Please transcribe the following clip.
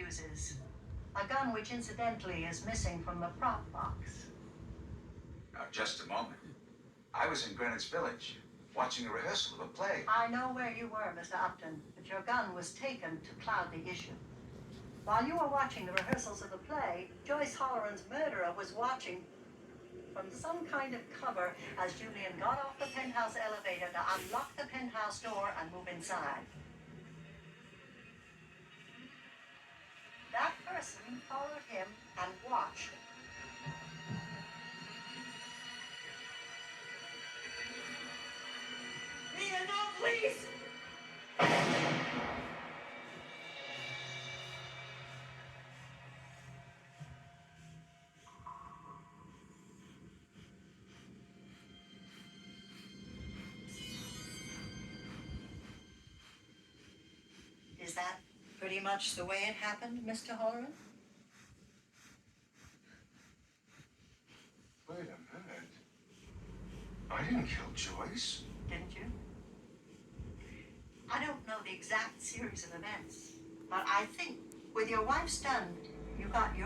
uses. A gun which incidentally is missing from the prop box. Now, just a moment. I was in Greenwich Village, watching a rehearsal of a play. I know where you were, Mr. Upton, but your gun was taken to cloud the issue. While you were watching the rehearsals of the play, Joyce Holloran's murderer was watching from some kind of cover as Julian got off the penthouse elevator to unlock the penthouse door and move inside. That person followed him and watched. Mia, no, please! Is that pretty much the way it happened, Mr. Holloran? Wait a minute. I didn't kill Joyce. Didn't you? I don't know the exact series of events, but I think with your wife stunned, you got your